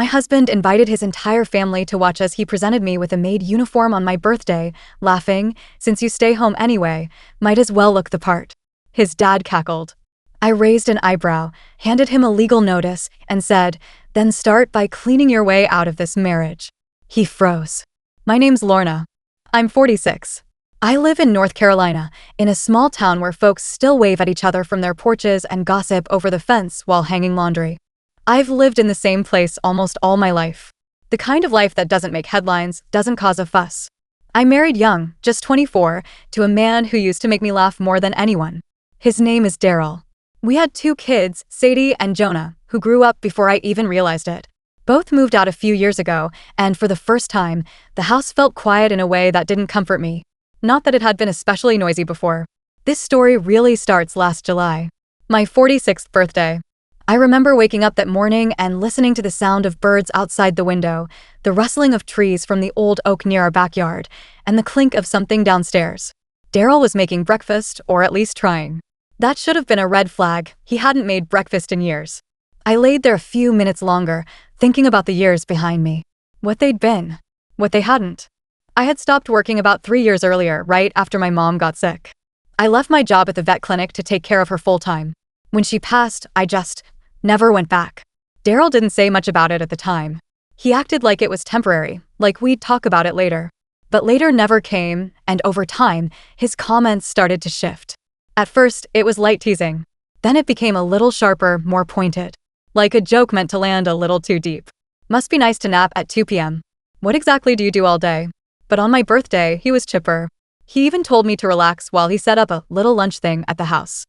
My husband invited his entire family to watch as he presented me with a maid uniform on my birthday, laughing, "Since you stay home anyway, might as well look the part." His dad cackled. I raised an eyebrow, handed him a legal notice, and said, "Then start by cleaning your way out of this marriage." He froze. "My name's Lorna. I'm 46. I live in North Carolina, in a small town where folks still wave at each other from their porches and gossip over the fence while hanging laundry. I've lived in the same place almost all my life. The kind of life that doesn't make headlines, doesn't cause a fuss. I married young, just 24, to a man who used to make me laugh more than anyone. His name is Daryl. We had 2 kids, Sadie and Jonah, who grew up before I even realized it. Both moved out a few years ago, and for the first time, the house felt quiet in a way that didn't comfort me. Not that it had been especially noisy before. This story really starts last July. My 46th birthday. I remember waking up that morning and listening to the sound of birds outside the window, the rustling of trees from the old oak near our backyard, and the clink of something downstairs. Daryl was making breakfast, or at least trying. That should have been a red flag. He hadn't made breakfast in years. I laid there a few minutes longer, thinking about the years behind me. What they'd been. What they hadn't. I had stopped working about 3 years earlier, right after my mom got sick. I left my job at the vet clinic to take care of her full-time. When she passed, I just never went back. Daryl didn't say much about it at the time. He acted like it was temporary, like we'd talk about it later. But later never came, and over time, his comments started to shift. At first, it was light teasing. Then it became a little sharper, more pointed. Like a joke meant to land a little too deep. "Must be nice to nap at 2 p.m. What exactly do you do all day?" But on my birthday, he was chipper. He even told me to relax while he set up a little lunch thing at the house.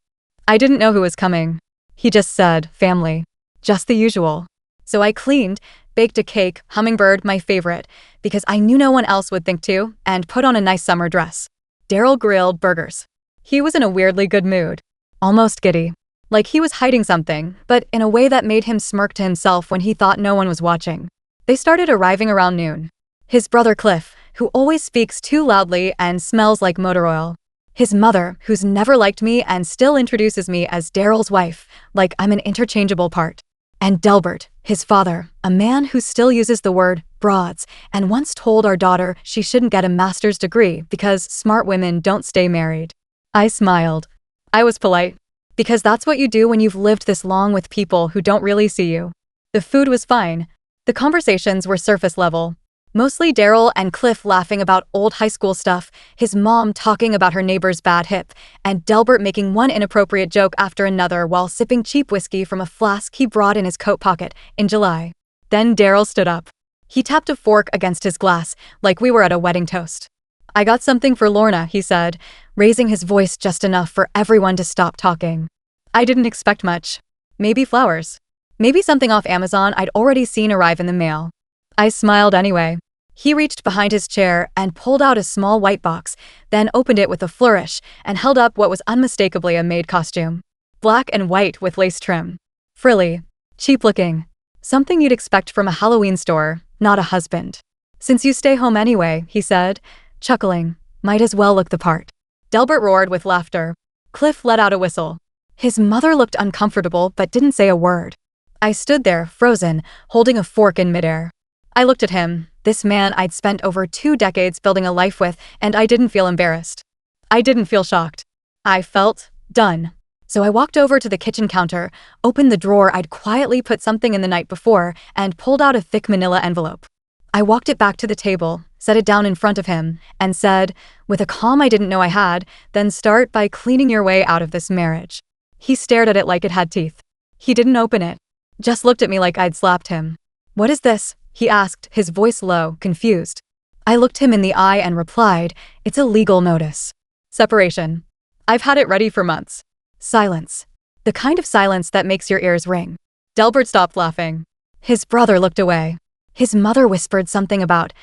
I didn't know who was coming. He just said, "Family." Just the usual. So I cleaned, baked a cake, hummingbird, my favorite, because I knew no one else would think to, and put on a nice summer dress. Daryl grilled burgers. He was in a weirdly good mood. Almost giddy. Like he was hiding something, but in a way that made him smirk to himself when he thought no one was watching. They started arriving around noon. His brother Cliff, who always speaks too loudly and smells like motor oil. His mother, who's never liked me and still introduces me as Daryl's wife, like I'm an interchangeable part. And Delbert, his father, a man who still uses the word broads and once told our daughter she shouldn't get a master's degree because smart women don't stay married. I smiled. I was polite. Because that's what you do when you've lived this long with people who don't really see you. The food was fine. The conversations were surface level. Mostly Daryl and Cliff laughing about old high school stuff, his mom talking about her neighbor's bad hip, and Delbert making one inappropriate joke after another while sipping cheap whiskey from a flask he brought in his coat pocket in July. Then Daryl stood up. He tapped a fork against his glass, like we were at a wedding toast. "I got something for Lorna," he said, raising his voice just enough for everyone to stop talking. I didn't expect much. Maybe flowers. Maybe something off Amazon I'd already seen arrive in the mail. I smiled anyway. He reached behind his chair and pulled out a small white box, then opened it with a flourish and held up what was unmistakably a maid costume. Black and white with lace trim. Frilly. Cheap looking. Something you'd expect from a Halloween store, not a husband. "Since you stay home anyway," he said, chuckling, "might as well look the part." Delbert roared with laughter. Cliff let out a whistle. His mother looked uncomfortable but didn't say a word. I stood there, frozen, holding a fork in midair. I looked at him, this man I'd spent over 2 decades building a life with, and I didn't feel embarrassed. I didn't feel shocked. I felt done. So I walked over to the kitchen counter, opened the drawer I'd quietly put something in the night before, and pulled out a thick manila envelope. I walked it back to the table, set it down in front of him, and said, with a calm I didn't know I had, "Then start by cleaning your way out of this marriage." He stared at it like it had teeth. He didn't open it. Just looked at me like I'd slapped him. "What is this?" he asked, his voice low, confused. I looked him in the eye and replied, "It's a legal notice. Separation. I've had it ready for months." Silence. The kind of silence that makes your ears ring. Delbert stopped laughing. His brother looked away. His mother whispered something about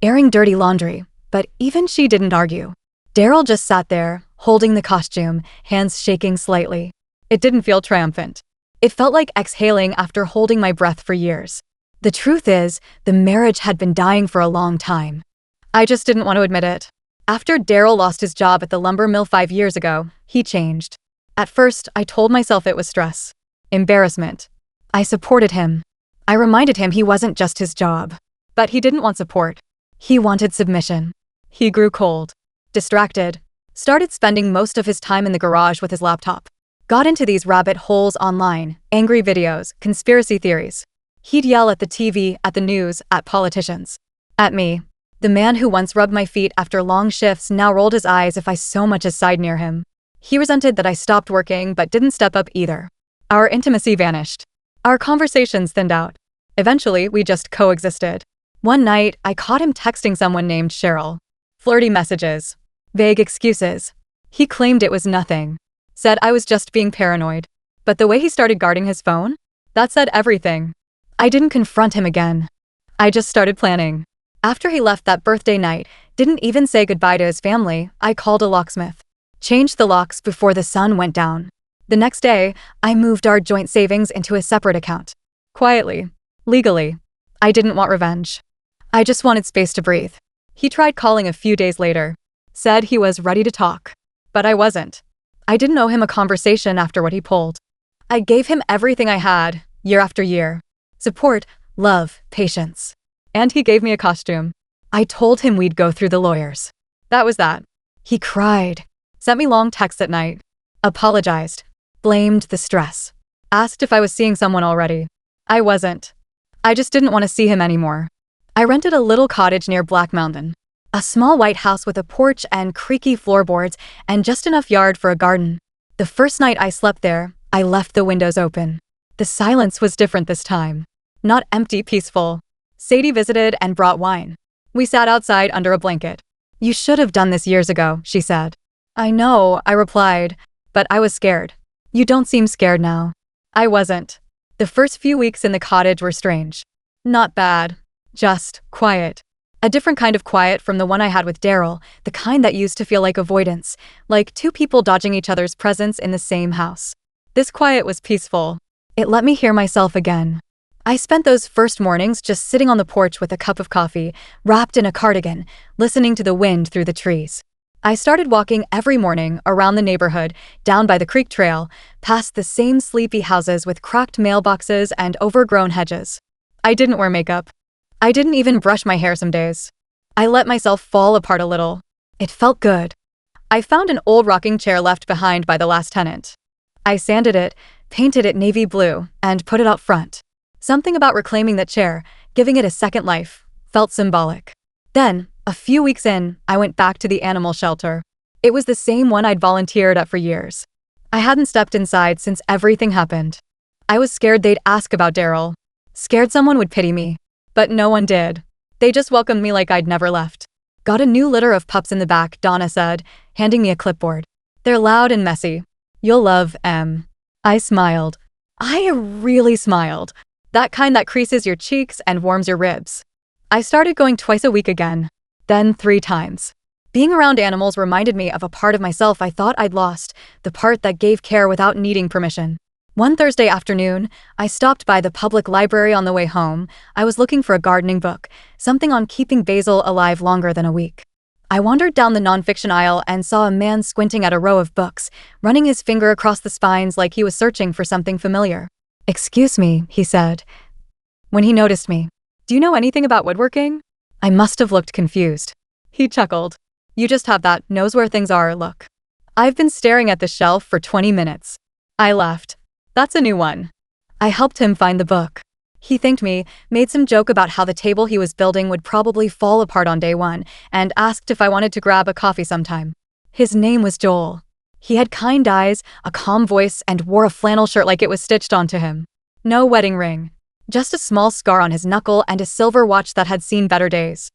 airing dirty laundry, but even she didn't argue. Daryl just sat there, holding the costume, hands shaking slightly. It didn't feel triumphant. It felt like exhaling after holding my breath for years. The truth is, the marriage had been dying for a long time. I just didn't want to admit it. After Daryl lost his job at the lumber mill 5 years ago, he changed. At first, I told myself it was stress. Embarrassment. I supported him. I reminded him he wasn't just his job. But he didn't want support. He wanted submission. He grew cold, distracted, started spending most of his time in the garage with his laptop. Got into these rabbit holes online, angry videos, conspiracy theories. He'd yell at the TV, at the news, at politicians. At me. The man who once rubbed my feet after long shifts now rolled his eyes if I so much as sighed near him. He resented that I stopped working but didn't step up either. Our intimacy vanished. Our conversations thinned out. Eventually, we just coexisted. One night, I caught him texting someone named Cheryl. Flirty messages. Vague excuses. He claimed it was nothing. Said I was just being paranoid. But the way he started guarding his phone? That said everything. I didn't confront him again. I just started planning. After he left that birthday night, didn't even say goodbye to his family, I called a locksmith. Changed the locks before the sun went down. The next day, I moved our joint savings into a separate account. Quietly. Legally. I didn't want revenge. I just wanted space to breathe. He tried calling a few days later. Said he was ready to talk. But I wasn't. I didn't owe him a conversation after what he pulled. I gave him everything I had, year after year. Support, love, patience. And he gave me a costume. I told him we'd go through the lawyers. That was that. He cried. Sent me long texts at night. Apologized. Blamed the stress. Asked if I was seeing someone already. I wasn't. I just didn't want to see him anymore. I rented a little cottage near Black Mountain. A small white house with a porch and creaky floorboards and just enough yard for a garden. The first night I slept there, I left the windows open. The silence was different this time. Not empty, peaceful. Sadie visited and brought wine. We sat outside under a blanket. You should have done this years ago, she said. I know, I replied, but I was scared. You don't seem scared now. I wasn't. The first few weeks in the cottage were strange. Not bad. Just quiet. A different kind of quiet from the one I had with Daryl, the kind that used to feel like avoidance, like two people dodging each other's presence in the same house. This quiet was peaceful. It let me hear myself again. I spent those first mornings just sitting on the porch with a cup of coffee, wrapped in a cardigan, listening to the wind through the trees. I started walking every morning around the neighborhood, down by the creek trail, past the same sleepy houses with cracked mailboxes and overgrown hedges. I didn't wear makeup. I didn't even brush my hair some days. I let myself fall apart a little. It felt good. I found an old rocking chair left behind by the last tenant. I sanded it, painted it navy blue, and put it out front. Something about reclaiming that chair, giving it a second life, felt symbolic. Then, a few weeks in, I went back to the animal shelter. It was the same one I'd volunteered at for years. I hadn't stepped inside since everything happened. I was scared they'd ask about Daryl. Scared someone would pity me. But no one did. They just welcomed me like I'd never left. Got a new litter of pups in the back, Donna said, handing me a clipboard. They're loud and messy. You'll love M. I smiled. I really smiled. That kind that creases your cheeks and warms your ribs. I started going twice a week again. Then 3 times. Being around animals reminded me of a part of myself I thought I'd lost, the part that gave care without needing permission. One Thursday afternoon, I stopped by the public library on the way home. I was looking for a gardening book, something on keeping basil alive longer than a week. I wandered down the nonfiction aisle and saw a man squinting at a row of books, running his finger across the spines like he was searching for something familiar. "Excuse me," he said, when he noticed me. "Do you know anything about woodworking?" I must have looked confused. He chuckled. "You just have that knows where things are look. I've been staring at the shelf for 20 minutes. I laughed. That's a new one. I helped him find the book. He thanked me, made some joke about how the table he was building would probably fall apart on day 1, and asked if I wanted to grab a coffee sometime. His name was Joel. He had kind eyes, a calm voice, and wore a flannel shirt like it was stitched onto him. No wedding ring. Just a small scar on his knuckle and a silver watch that had seen better days.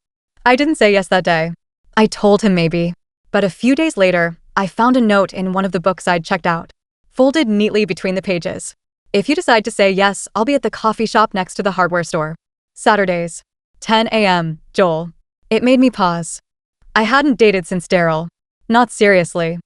I didn't say yes that day. I told him maybe. But a few days later, I found a note in one of the books I'd checked out, folded neatly between the pages. "If you decide to say yes, I'll be at the coffee shop next to the hardware store. Saturdays. 10 a.m., Joel." It made me pause. I hadn't dated since Daryl. Not seriously.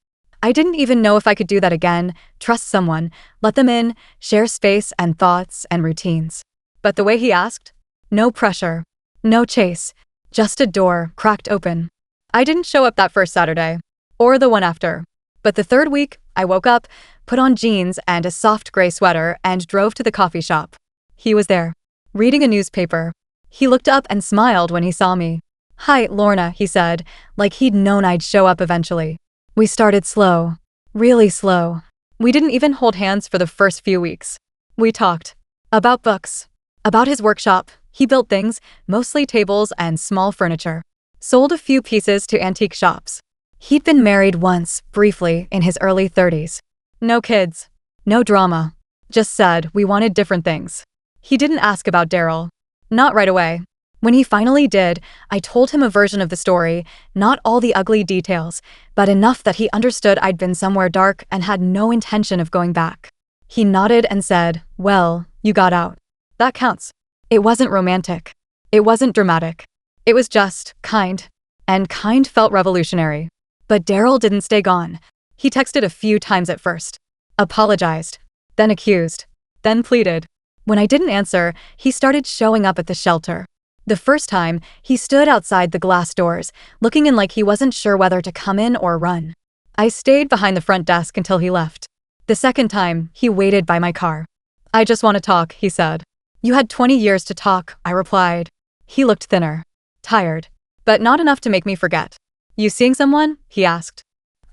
I didn't even know if I could do that again, trust someone, let them in, share space and thoughts and routines. But the way he asked? No pressure. No chase. Just a door, cracked open. I didn't show up that first Saturday. Or the one after. But the third week, I woke up, put on jeans and a soft gray sweater, and drove to the coffee shop. He was there. reading a newspaper. He looked up and smiled when he saw me. "Hi, Lorna," he said, like he'd known I'd show up eventually. We started slow. Really slow. We didn't even hold hands for the first few weeks. We talked. About books. About his workshop. He built things, mostly tables and small furniture. Sold a few pieces to antique shops. He'd been married once, briefly, in his early 30s. No kids. No drama. Just said we wanted different things. He didn't ask about Daryl. Not right away. When he finally did, I told him a version of the story, not all the ugly details, but enough that he understood I'd been somewhere dark and had no intention of going back. He nodded and said, "Well, you got out. That counts." It wasn't romantic. It wasn't dramatic. It was just kind. And kind felt revolutionary. But Daryl didn't stay gone. He texted a few times at first. Apologized. Then accused. Then pleaded. When I didn't answer, he started showing up at the shelter. The first time, he stood outside the glass doors, looking in like he wasn't sure whether to come in or run. I stayed behind the front desk until he left. The second time, he waited by my car. "I just want to talk," he said. "You had 20 years to talk," I replied. He looked thinner. Tired. But not enough to make me forget. "You seeing someone?" he asked.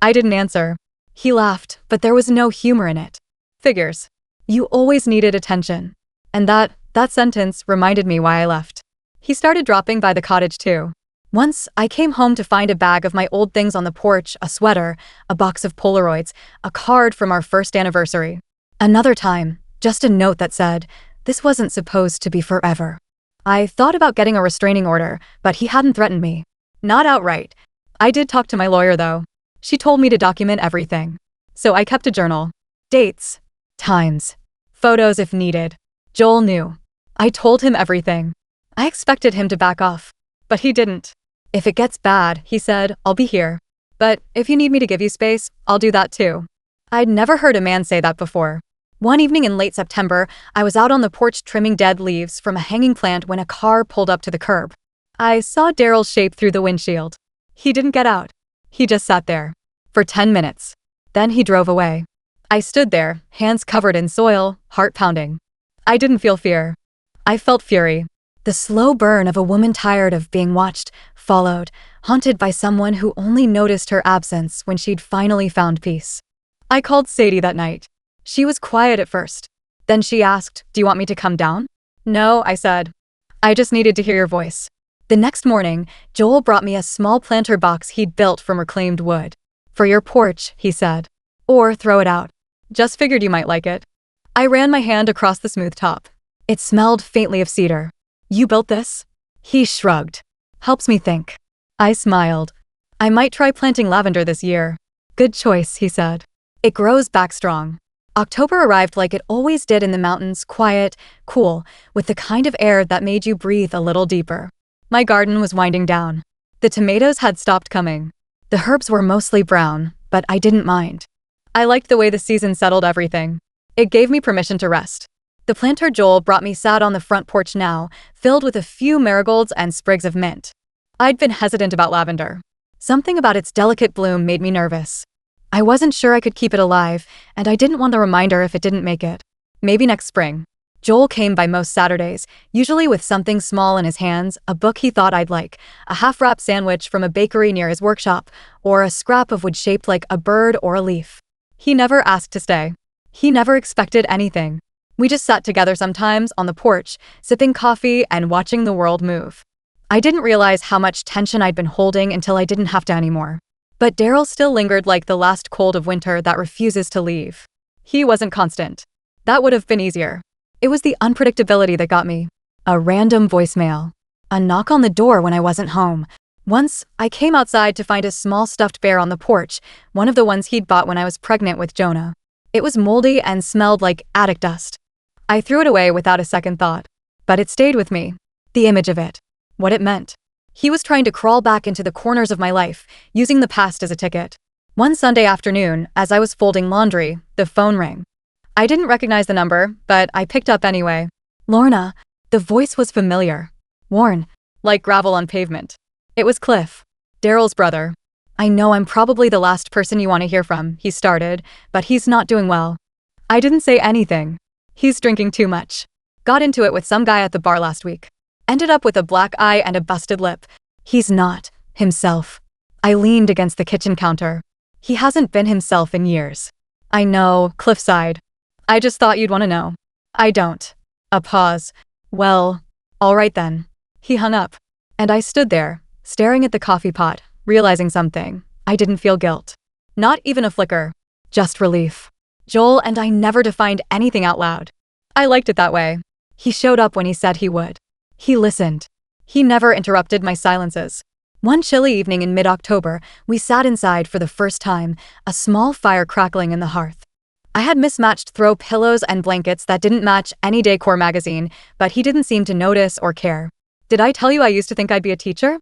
I didn't answer. He laughed, but there was no humor in it. "Figures. You always needed attention." And that sentence reminded me why I left. He started dropping by the cottage too. Once, I came home to find a bag of my old things on the porch, a sweater, a box of Polaroids, a card from our first anniversary. Another time, just a note that said, "This wasn't supposed to be forever." I thought about getting a restraining order, but he hadn't threatened me. Not outright. I did talk to my lawyer though. She told me to document everything. So I kept a journal. Dates. Times. Photos if needed. Joel knew. I told him everything. I expected him to back off. But he didn't. "If it gets bad," he said, "I'll be here. But if you need me to give you space, I'll do that too." I'd never heard a man say that before. One evening in late September, I was out on the porch trimming dead leaves from a hanging plant when a car pulled up to the curb. I saw Daryl's shape through the windshield. He didn't get out. He just sat there. For 10 minutes. Then he drove away. I stood there, hands covered in soil, heart pounding. I didn't feel fear. I felt fury. The slow burn of a woman tired of being watched, followed, haunted by someone who only noticed her absence when she'd finally found peace. I called Sadie that night. She was quiet at first. Then she asked, "Do you want me to come down?" "No," I said. "I just needed to hear your voice." The next morning, Joel brought me a small planter box he'd built from reclaimed wood. "For your porch," he said. "Or throw it out. Just figured you might like it." I ran my hand across the smooth top. It smelled faintly of cedar. "You built this?" He shrugged. "Helps me think." I smiled. "I might try planting lavender this year." "Good choice," he said. "It grows back strong." October arrived like it always did in the mountains, quiet, cool, with the kind of air that made you breathe a little deeper. My garden was winding down. The tomatoes had stopped coming. The herbs were mostly brown, but I didn't mind. I liked the way the season settled everything. It gave me permission to rest. The planter Joel brought me sat on the front porch now, filled with a few marigolds and sprigs of mint. I'd been hesitant about lavender. Something about its delicate bloom made me nervous. I wasn't sure I could keep it alive, and I didn't want the reminder if it didn't make it. Maybe next spring. Joel came by most Saturdays, usually with something small in his hands, a book he thought I'd like, a half-wrapped sandwich from a bakery near his workshop, or a scrap of wood shaped like a bird or a leaf. He never asked to stay. He never expected anything. We just sat together sometimes on the porch, sipping coffee and watching the world move. I didn't realize how much tension I'd been holding until I didn't have to anymore. But Daryl still lingered like the last cold of winter that refuses to leave. He wasn't constant. That would have been easier. It was the unpredictability that got me. A random voicemail. A knock on the door when I wasn't home. Once, I came outside to find a small stuffed bear on the porch, one of the ones he'd bought when I was pregnant with Jonah. It was moldy and smelled like attic dust. I threw it away without a second thought. But it stayed with me. The image of it. What it meant. He was trying to crawl back into the corners of my life, using the past as a ticket. One Sunday afternoon, as I was folding laundry, the phone rang. I didn't recognize the number, but I picked up anyway. "Lorna." The voice was familiar. Worn. Like gravel on pavement. It was Cliff. Daryl's brother. "I know I'm probably the last person you want to hear from," he started, "but he's not doing well." I didn't say anything. "He's drinking too much." Got into it with some guy at the bar last week. Ended up with a black eye and a busted lip. He's not himself. I leaned against the kitchen counter. He hasn't been himself in years. I know, Cliff sighed. I just thought you'd want to know. I don't. A pause. Well, all right then. He hung up. And I stood there, staring at the coffee pot, realizing something. I didn't feel guilt. Not even a flicker. Just relief. Joel and I never defined anything out loud. I liked it that way. He showed up when he said he would. He listened. He never interrupted my silences. One chilly evening in mid-October, we sat inside for the first time, a small fire crackling in the hearth. I had mismatched throw pillows and blankets that didn't match any decor magazine, but he didn't seem to notice or care. Did I tell you I used to think I'd be a teacher?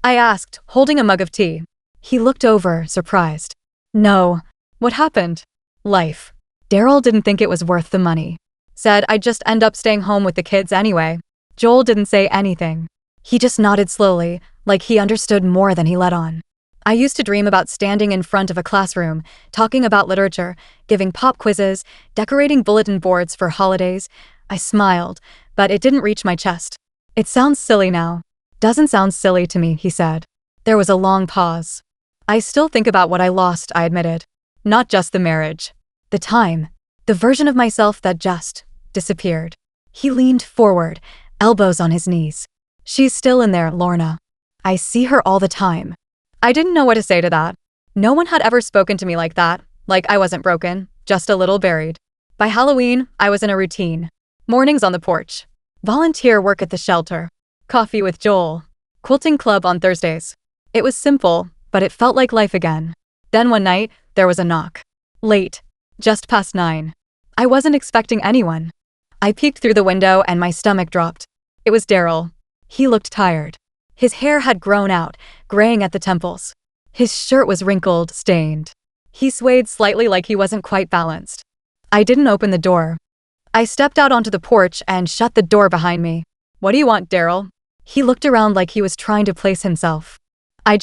I asked, holding a mug of tea. He looked over, surprised. No. What happened? Life. Daryl didn't think it was worth the money. Said I'd just end up staying home with the kids anyway. Joel didn't say anything. He just nodded slowly, like he understood more than he let on. I used to dream about standing in front of a classroom, talking about literature, giving pop quizzes, decorating bulletin boards for holidays. I smiled, but it didn't reach my chest. It sounds silly now. Doesn't sound silly to me, he said. There was a long pause. I still think about what I lost, I admitted. Not just the marriage. The time. The version of myself that just disappeared. He leaned forward, elbows on his knees. She's still in there, Lorna. I see her all the time. I didn't know what to say to that. No one had ever spoken to me like that, like I wasn't broken, just a little buried. By Halloween, I was in a routine. Mornings on the porch. Volunteer work at the shelter. Coffee with Joel. Quilting club on Thursdays. It was simple, but it felt like life again. Then one night, there was a knock. Late. Just past 9. I wasn't expecting anyone. I peeked through the window and my stomach dropped. It was Daryl. He looked tired. His hair had grown out, graying at the temples. His shirt was wrinkled, stained. He swayed slightly like he wasn't quite balanced. I didn't open the door. I stepped out onto the porch and shut the door behind me. What do you want, Daryl? He looked around like he was trying to place himself. I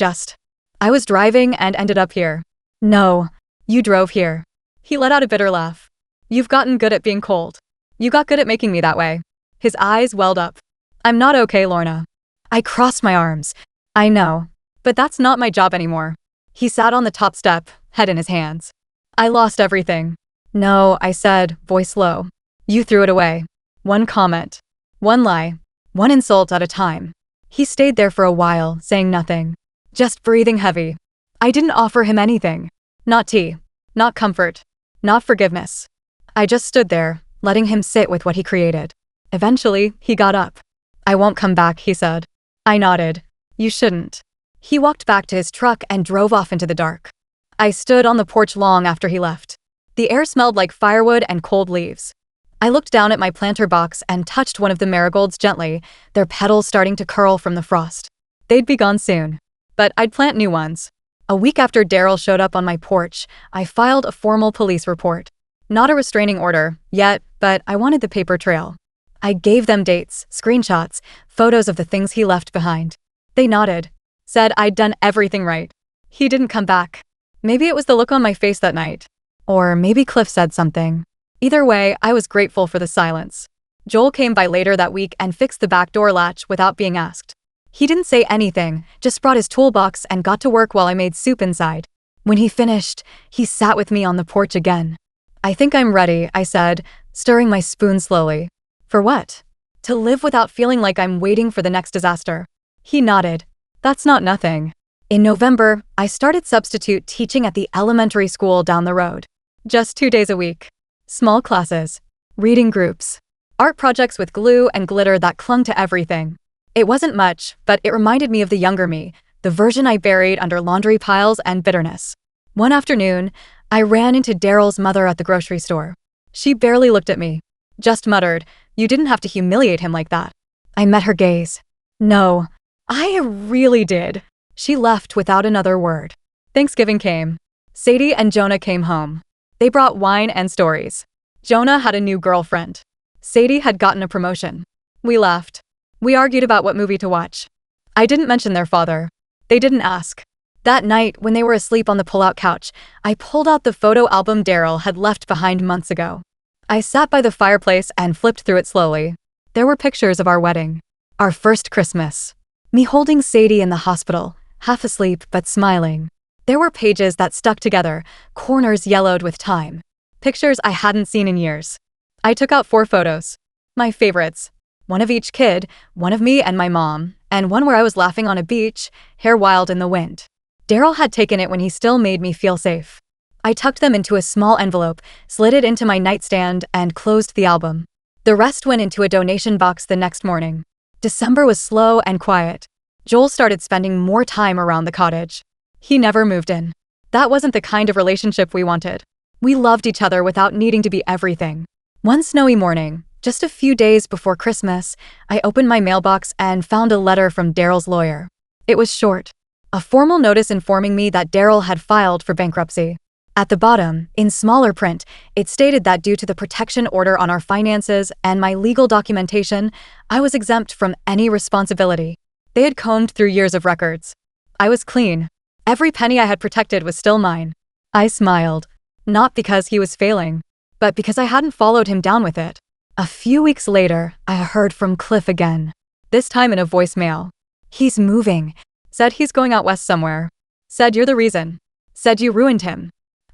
was driving and ended up here. No, you drove here. He let out a bitter laugh. You've gotten good at being cold. You got good at making me that way. His eyes welled up. I'm not okay, Lorna. I crossed my arms. I know, but that's not my job anymore. He sat on the top step, head in his hands. I lost everything. No, I said, voice low. You threw it away. One comment. One lie. One insult at a time. He stayed there for a while, saying nothing. Just breathing heavy. I didn't offer him anything. Not tea. Not comfort. Not forgiveness. I just stood there, letting him sit with what he created. Eventually, he got up. I won't come back, he said. I nodded. You shouldn't. He walked back to his truck and drove off into the dark. I stood on the porch long after he left. The air smelled like firewood and cold leaves. I looked down at my planter box and touched one of the marigolds gently, their petals starting to curl from the frost. They'd be gone soon. But I'd plant new ones. A week after Daryl showed up on my porch, I filed a formal police report. Not a restraining order, yet, but I wanted the paper trail. I gave them dates, screenshots, photos of the things he left behind. They nodded. Said I'd done everything right. He didn't come back. Maybe it was the look on my face that night. Or maybe Cliff said something. Either way, I was grateful for the silence. Joel came by later that week and fixed the back door latch without being asked. He didn't say anything, just brought his toolbox and got to work while I made soup inside. When he finished, he sat with me on the porch again. I think I'm ready, I said, stirring my spoon slowly. For what? To live without feeling like I'm waiting for the next disaster. He nodded. That's not nothing. In November, I started substitute teaching at the elementary school down the road. Just 2 days a week. Small classes. Reading groups. Art projects with glue and glitter that clung to everything. It wasn't much, but it reminded me of the younger me, the version I buried under laundry piles and bitterness. One afternoon, I ran into Daryl's mother at the grocery store. She barely looked at me. Just muttered, "You didn't have to humiliate him like that." I met her gaze. No, I really did. She left without another word. Thanksgiving came. Sadie and Jonah came home. They brought wine and stories. Jonah had a new girlfriend. Sadie had gotten a promotion. We laughed. We argued about what movie to watch. I didn't mention their father. They didn't ask. That night, when they were asleep on the pull-out couch, I pulled out the photo album Daryl had left behind months ago. I sat by the fireplace and flipped through it slowly. There were pictures of our wedding. Our first Christmas. Me holding Sadie in the hospital, half asleep but smiling. There were pages that stuck together, corners yellowed with time. Pictures I hadn't seen in years. I took out 4 photos. My favorites. One of each kid, one of me and my mom, and one where I was laughing on a beach, hair wild in the wind. Daryl had taken it when he still made me feel safe. I tucked them into a small envelope, slid it into my nightstand, and closed the album. The rest went into a donation box the next morning. December was slow and quiet. Joel started spending more time around the cottage. He never moved in. That wasn't the kind of relationship we wanted. We loved each other without needing to be everything. One snowy morning, just a few days before Christmas, I opened my mailbox and found a letter from Daryl's lawyer. It was short. A formal notice informing me that Daryl had filed for bankruptcy. At the bottom, in smaller print, it stated that due to the protection order on our finances and my legal documentation, I was exempt from any responsibility. They had combed through years of records. I was clean. Every penny I had protected was still mine. I smiled. Not because he was failing, but because I hadn't followed him down with it. A few weeks later, I heard from Cliff again. This time in a voicemail. He's moving. Said he's going out west somewhere. Said you're the reason. Said you ruined him.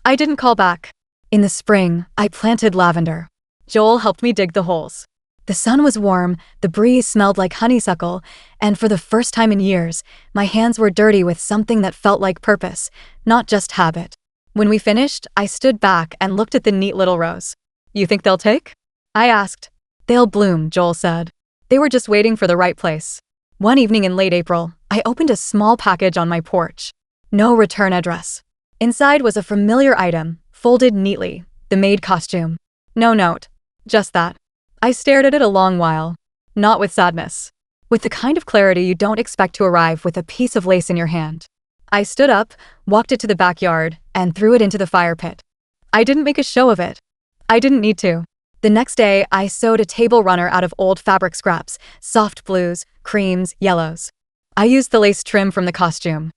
I didn't call back. In the spring, I planted lavender. Joel helped me dig the holes. The sun was warm, the breeze smelled like honeysuckle, and for the first time in years, my hands were dirty with something that felt like purpose, not just habit. When we finished, I stood back and looked at the neat little rose. You think they'll take? I asked. They'll bloom, Joel said. They were just waiting for the right place. One evening in late April, I opened a small package on my porch. No return address. Inside was a familiar item, folded neatly, the Maid costume. No note. Just that. I stared at it a long while. Not with sadness. With the kind of clarity you don't expect to arrive with a piece of lace in your hand. I stood up, walked it to the backyard, and threw it into the fire pit. I didn't make a show of it. I didn't need to. The next day, I sewed a table runner out of old fabric scraps, soft blues, creams, yellows. I used the lace trim from the costume.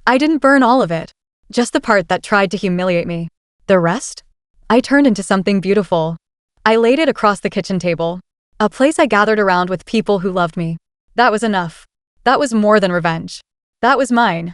I didn't burn all of it. Just the part that tried to humiliate me. The rest? I turned into something beautiful. I laid it across the kitchen table. A place I gathered around with people who loved me. That was enough. That was more than revenge. That was mine.